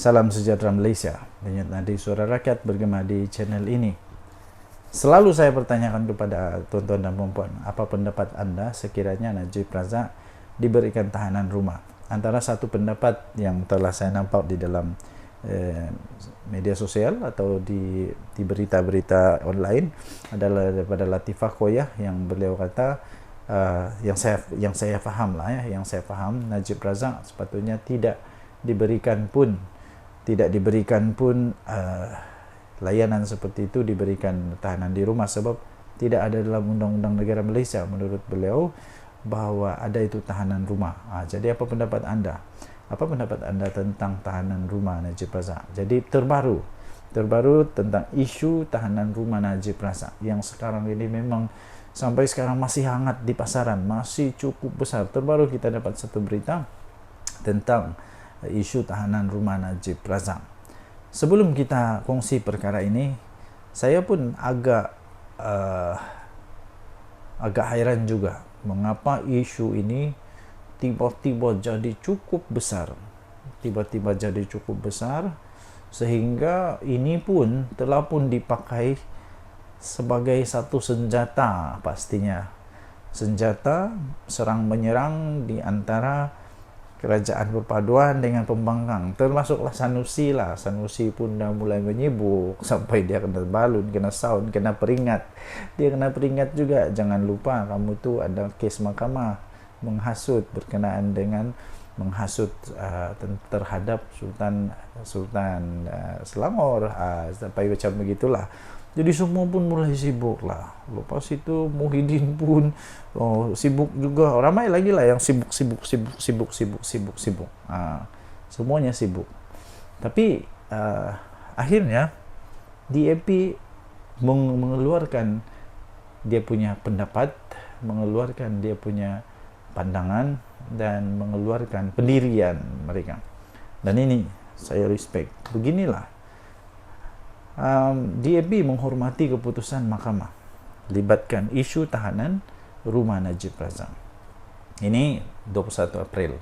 Salam sejahtera Malaysia. Denyut nadi suara rakyat bergema di channel ini. Selalu saya bertanyakan kepada tuan-tuan dan puan-puan, apa pendapat anda sekiranya Najib Razak diberikan tahanan rumah? Antara satu pendapat yang telah saya nampak di dalam media sosial atau di berita-berita online adalah daripada Latifah Koyah, yang beliau kata yang saya faham lah ya, yang saya faham Najib Razak sepatutnya tidak diberikan pun layanan seperti itu, diberikan tahanan di rumah, sebab tidak ada dalam undang-undang negara Malaysia menurut beliau bahawa ada itu tahanan rumah. Jadi apa pendapat anda? Apa pendapat anda tentang tahanan rumah Najib Razak? Jadi terbaru tentang isu tahanan rumah Najib Razak yang sekarang ini memang sampai sekarang masih hangat di pasaran, masih cukup besar. Terbaru kita dapat satu berita tentang isu tahanan rumah Najib Razak. Sebelum kita kongsi perkara ini, saya pun agak hairan juga mengapa isu ini tiba-tiba jadi cukup besar. Sehingga ini pun telah pun dipakai sebagai satu senjata, pastinya senjata serang menyerang di antara kerajaan perpaduan dengan pembangkang, termasuklah Sanusi lah. Sanusi pun dah mulai menyibuk sampai dia kena balun, kena sound, kena peringat. Dia kena peringat juga, jangan lupa kamu tu ada kes mahkamah menghasut berkenaan dengan menghasut terhadap Sultan Selangor, sampai macam begitulah. Jadi semua pun mulai sibuk lah. Lepas itu Muhyiddin pun sibuk juga. Ramai lagi lah yang sibuk. Semuanya sibuk. Tapi akhirnya DAP mengeluarkan dia punya pendapat, mengeluarkan dia punya pandangan, dan mengeluarkan pendirian mereka. Dan ini saya respect. Beginilah. DAP menghormati keputusan mahkamah libatkan isu tahanan rumah Najib Razak. Ini 21 April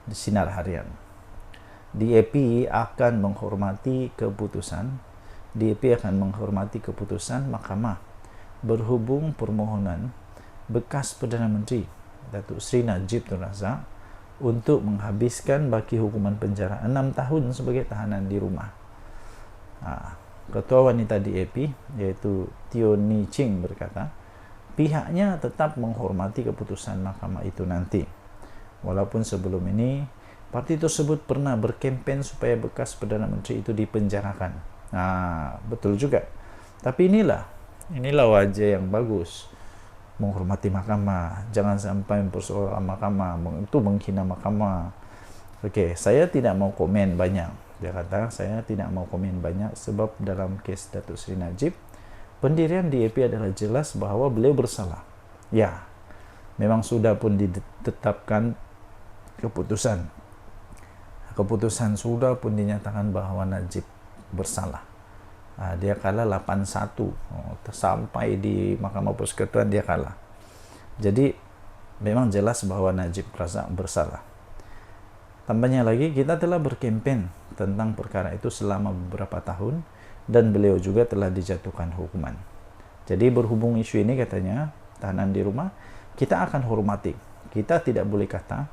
di Sinar Harian. DAP akan menghormati keputusan mahkamah berhubung permohonan bekas Perdana Menteri Datuk Seri Najib Tun Razak untuk menghabiskan baki hukuman penjara 6 tahun sebagai tahanan di rumah. Ketua Wanita DAP iaitu Teo Ni Ching berkata, pihaknya tetap menghormati keputusan mahkamah itu nanti. Walaupun sebelum ini parti tersebut pernah berkempen supaya bekas Perdana Menteri itu dipenjarakan. Betul juga. Tapi inilah wajah yang bagus, menghormati mahkamah. Jangan sampai mempersoalkan mahkamah, itu menghina mahkamah. Okey, saya tidak mau komen banyak. Dia kata, saya tidak mau komen banyak sebab dalam kes Datuk Seri Najib, pendirian DAP adalah jelas bahawa beliau bersalah. Ya, memang sudah pun ditetapkan keputusan. Keputusan sudah pun dinyatakan bahawa Najib bersalah. Dia kalah 8-1. Sampai di Mahkamah Persekutuan dia kalah. Jadi, memang jelas bahawa Najib Razak bersalah. Tambahnya lagi, kita telah berkempen tentang perkara itu selama beberapa tahun dan beliau juga telah dijatuhkan hukuman. Jadi berhubung isu ini, katanya tahanan di rumah, kita akan hormati. Kita tidak boleh kata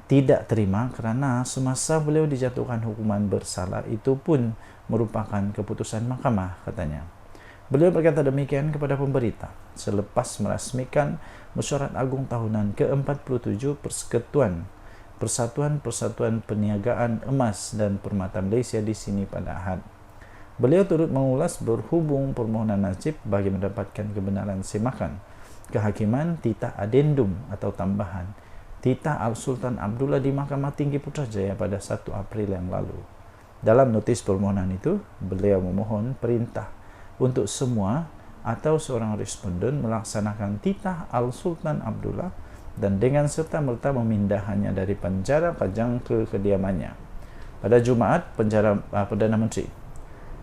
tidak terima kerana semasa beliau dijatuhkan hukuman bersalah itu pun merupakan keputusan mahkamah, katanya. Beliau berkata demikian kepada pemberita selepas merasmikan Mesyuarat Agung Tahunan ke-47 Persatuan Perniagaan Emas dan Permata Malaysia di sini pada Ahad. Beliau turut mengulas berhubung permohonan Najib bagi mendapatkan kebenaran semakan kehakiman titah adendum atau tambahan titah Al-Sultan Abdullah di Mahkamah Tinggi Putrajaya pada 1 April yang lalu. Dalam notis permohonan itu, beliau memohon perintah untuk semua atau seorang responden melaksanakan titah Al-Sultan Abdullah dan dengan serta-merta memindahannya dari penjara Pajang ke kediamannya. Pada Jumaat, penjara Perdana Menteri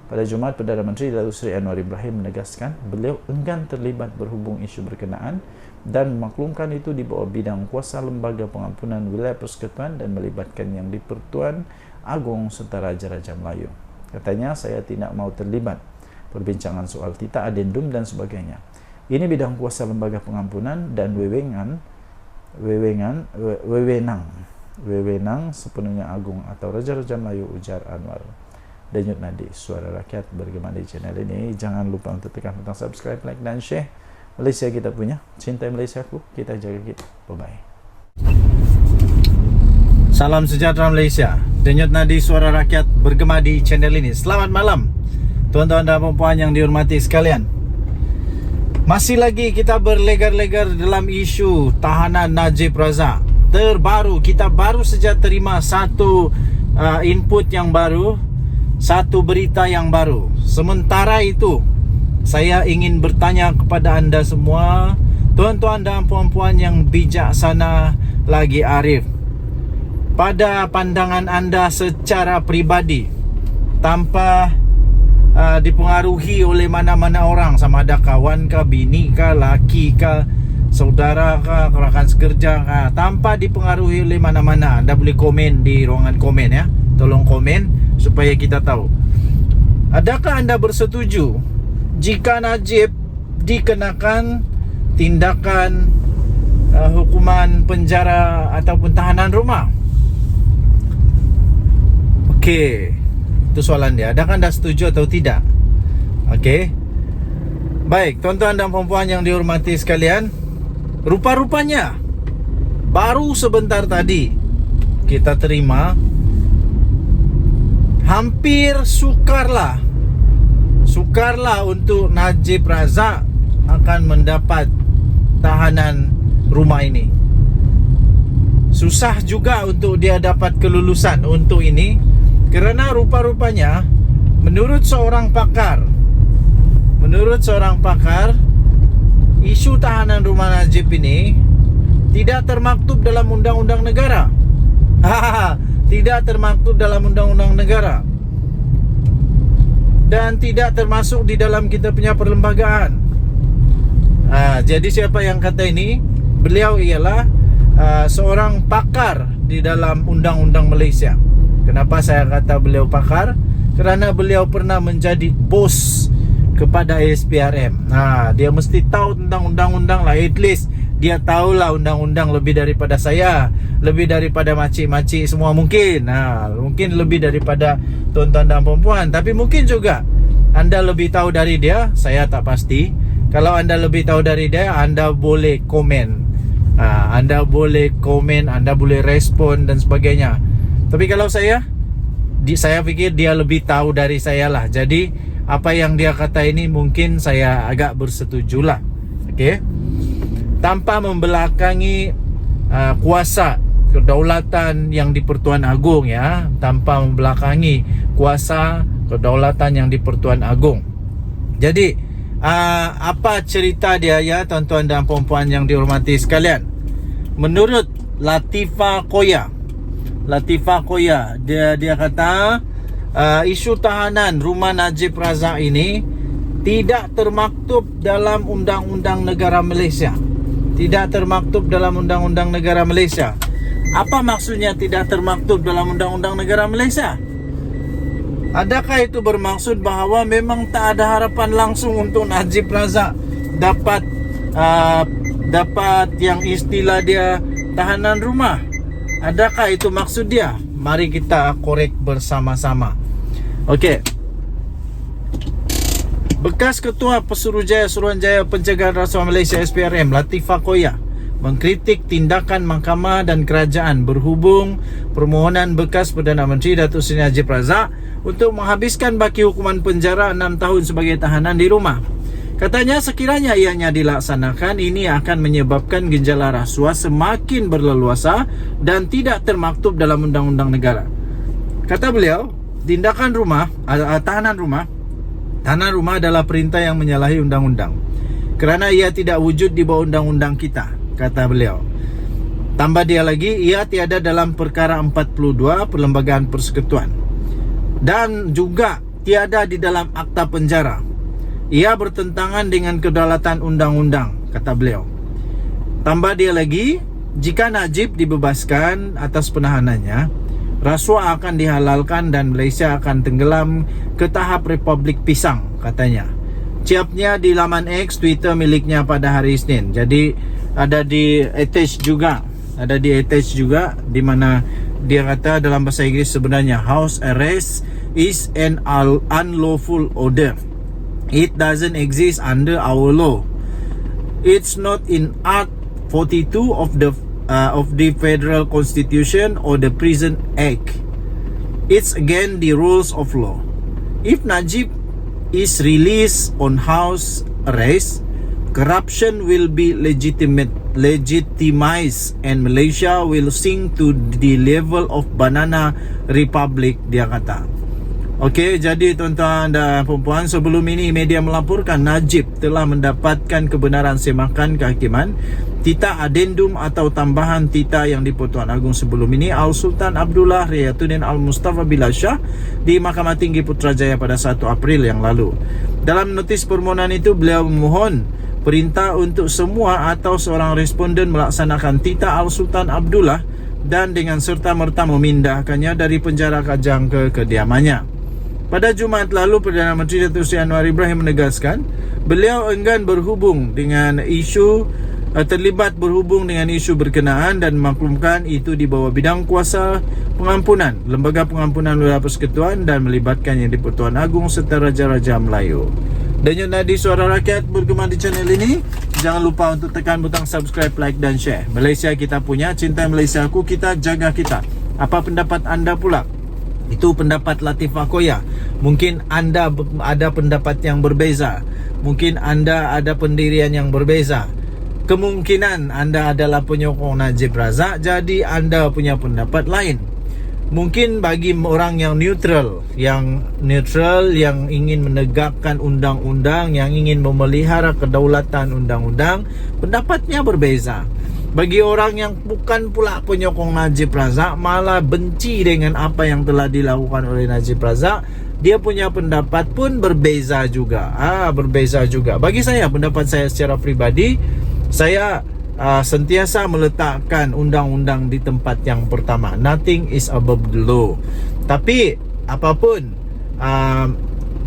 Pada Jumaat, Perdana Menteri Datuk Seri Anwar Ibrahim menegaskan beliau enggan terlibat berhubung isu berkenaan dan memaklumkan itu di bawah bidang kuasa Lembaga Pengampunan Wilayah Persekutuan dan melibatkan Yang di-Pertuan Agong serta Raja-Raja Melayu. Katanya, saya tidak mau terlibat perbincangan soal tita adendum dan sebagainya. Ini bidang kuasa Lembaga Pengampunan dan wewenang sepenuhnya Agung atau Raja-Raja Melayu, ujar Anwar. Denyut nadi suara rakyat bergema di channel ini. Jangan lupa untuk tekan butang subscribe, like dan share. Malaysia kita punya, cintai Malaysiaku, kita jaga kita. Bye-bye. Salam sejahtera Malaysia. Denyut nadi suara rakyat bergema di channel ini. Selamat malam tuan-tuan dan puan yang dihormati sekalian. Masih lagi kita berlegar-legar dalam isu tahanan Najib Razak. Terbaru, kita baru saja terima satu input yang baru, satu berita yang baru. Sementara itu, saya ingin bertanya kepada anda semua, tuan-tuan dan puan-puan yang bijaksana lagi arif, pada pandangan anda secara peribadi, tanpa dipengaruhi oleh mana-mana orang, sama ada kawan kah, bini kah, laki kah, saudara kah, rakan sekerja kah, tanpa dipengaruhi oleh mana-mana, anda boleh komen di ruangan komen ya. Tolong komen supaya kita tahu. Adakah anda bersetuju jika Najib dikenakan tindakan hukuman penjara ataupun tahanan rumah? Okey, itu soalan dia. Adakah anda setuju atau tidak? Okey. Baik, tuan-tuan dan puan-puan yang dihormati sekalian, rupa-rupanya baru sebentar tadi kita terima, hampir sukarlah untuk Najib Razak akan mendapat tahanan rumah ini. Susah juga untuk dia dapat kelulusan untuk ini, kerana rupa-rupanya menurut seorang pakar, isu tahanan rumah Najib ini tidak termaktub dalam undang-undang negara. Tidak termaktub dalam undang-undang negara dan tidak termasuk di dalam kita punya perlembagaan. Jadi siapa yang kata ini? Beliau ialah seorang pakar di dalam undang-undang Malaysia. Kenapa saya kata beliau pakar? Kerana beliau pernah menjadi bos kepada SPRM. Dia mesti tahu tentang undang-undang lah. At least dia tahulah undang-undang lebih daripada saya, lebih daripada makcik-makcik semua mungkin. Mungkin lebih daripada tuan-tuan dan puan-puan. Tapi mungkin juga anda lebih tahu dari dia, saya tak pasti. Kalau anda lebih tahu dari dia, anda boleh komen. Anda boleh komen, anda boleh respon dan sebagainya. Tapi kalau saya fikir dia lebih tahu dari saya lah. Jadi apa yang dia kata ini mungkin saya agak bersetujulah. Okey. Tanpa membelakangi kuasa kedaulatan Yang di-Pertuan Agong ya, tanpa membelakangi kuasa kedaulatan Yang di-Pertuan Agong. Jadi apa cerita dia ya tuan-tuan dan puan-puan yang dihormati sekalian? Menurut Latifah Koya, dia kata isu tahanan rumah Najib Razak ini tidak termaktub dalam undang-undang negara Malaysia. Tidak termaktub dalam undang-undang negara Malaysia. Apa maksudnya tidak termaktub dalam undang-undang negara Malaysia? Adakah itu bermaksud bahawa memang tak ada harapan langsung untuk Najib Razak dapat yang istilah dia tahanan rumah? Adakah itu maksud dia? Mari kita korek bersama-sama. Okey. Bekas Ketua Pesuruhjaya Suruhanjaya Pencegahan Rasuah Malaysia SPRM, Latifah Koya, mengkritik tindakan mahkamah dan kerajaan berhubung permohonan bekas Perdana Menteri Datuk Seri Najib Razak untuk menghabiskan baki hukuman penjara 6 tahun sebagai tahanan di rumah. Katanya sekiranya ianya dilaksanakan, ini akan menyebabkan genjala rasuah semakin berleluasa dan tidak termaktub dalam undang-undang negara. Kata beliau, tindakan tahanan rumah adalah perintah yang menyalahi undang-undang kerana ia tidak wujud di bawah undang-undang kita, kata beliau. Tambah dia lagi, ia tiada dalam perkara 42 Perlembagaan Persekutuan dan juga tiada di dalam akta penjara. Ia bertentangan dengan kedaulatan undang-undang, kata beliau. Tambah dia lagi, jika Najib dibebaskan atas penahanannya, rasuah akan dihalalkan dan Malaysia akan tenggelam ke tahap Republik Pisang, katanya. Ciapnya di laman X, Twitter miliknya pada hari Isnin. Jadi ada di attach juga, di mana dia kata dalam bahasa Inggeris sebenarnya house arrest is an unlawful order. It doesn't exist under our law. It's not in Art 42 of the Federal Constitution or the Prison Act. It's against the rules of law. If Najib is released on house arrest, corruption will be legitimized and Malaysia will sink to the level of banana republic, dia kata. Okey, jadi tuan-tuan dan puan-puan, sebelum ini media melaporkan Najib telah mendapatkan kebenaran semakan kehakiman tita adendum atau tambahan tita yang di-Pertuan Agong sebelum ini Al-Sultan Abdullah Riyatuddin Al-Mustafa Billah Shah di Mahkamah Tinggi Putrajaya pada 1 April yang lalu. Dalam notis permohonan itu, beliau memohon perintah untuk semua atau seorang responden melaksanakan tita Al-Sultan Abdullah dan dengan serta-merta memindahkannya dari penjara Kajang ke kediamannya. Pada Jumaat lalu, Perdana Menteri Datuk Seri Anwar Ibrahim menegaskan beliau enggan terlibat berhubung dengan isu berkenaan dan memaklumkan itu di bawah bidang kuasa pengampunan, Lembaga Pengampunan Wilayah Persekutuan dan melibatkan yang di-Pertuan Agong serta Raja-Raja Melayu. Denyut nadi suara rakyat bergema di channel ini. Jangan lupa untuk tekan butang subscribe, like dan share. Malaysia kita punya, cinta Malaysia aku, kita jaga kita. Apa pendapat anda pula? Itu pendapat Latifah Koya. Mungkin anda ada pendapat yang berbeza. Mungkin anda ada pendirian yang berbeza. Kemungkinan anda adalah penyokong Najib Razak, jadi anda punya pendapat lain. Mungkin bagi orang yang neutral, yang ingin menegakkan undang-undang, yang ingin memelihara kedaulatan undang-undang, pendapatnya berbeza. Bagi orang yang bukan pula penyokong Najib Razak, malah benci dengan apa yang telah dilakukan oleh Najib Razak, dia punya pendapat pun berbeza juga. Bagi saya, pendapat saya secara pribadi, saya sentiasa meletakkan undang-undang di tempat yang pertama. Nothing is above the law. Tapi apapun,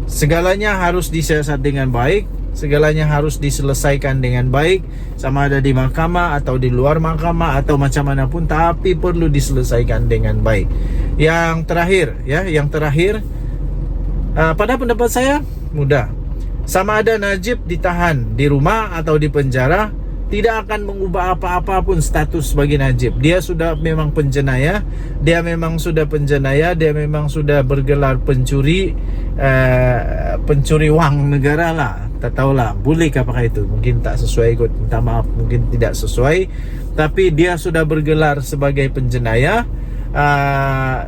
segalanya harus disiasat dengan baik, segalanya harus diselesaikan dengan baik, sama ada di mahkamah atau di luar mahkamah atau macam mana pun, tapi perlu diselesaikan dengan baik. Yang terakhir, pada pendapat saya mudah. Sama ada Najib ditahan di rumah atau di penjara, tidak akan mengubah apa-apa pun status bagi Najib. Dia sudah memang penjenayah, dia memang sudah bergelar pencuri wang negara lah. Tak tahulah, boleh ke apakah itu? Mungkin tak sesuai kot, minta maaf, mungkin tidak sesuai. Tapi dia sudah bergelar sebagai penjenayah,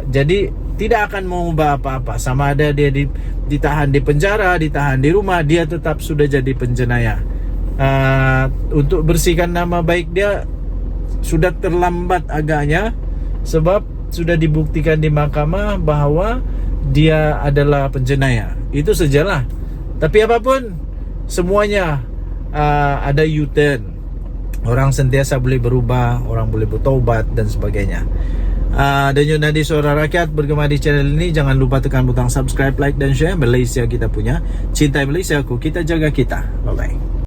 jadi tidak akan mengubah apa-apa. Sama ada dia ditahan di penjara, ditahan di rumah, dia tetap sudah jadi penjenayah. Untuk bersihkan nama baik dia sudah terlambat agaknya, sebab sudah dibuktikan di mahkamah bahawa dia adalah penjenayah. Itu sajalah. Tapi apapun, semuanya ada U-turn. Orang sentiasa boleh berubah, orang boleh bertaubat dan sebagainya. Denyut nadi suara rakyat bergema di channel ini. Jangan lupa tekan butang subscribe, like dan share. Malaysia kita punya, cintai Malaysia aku, kita jaga kita. Bye bye.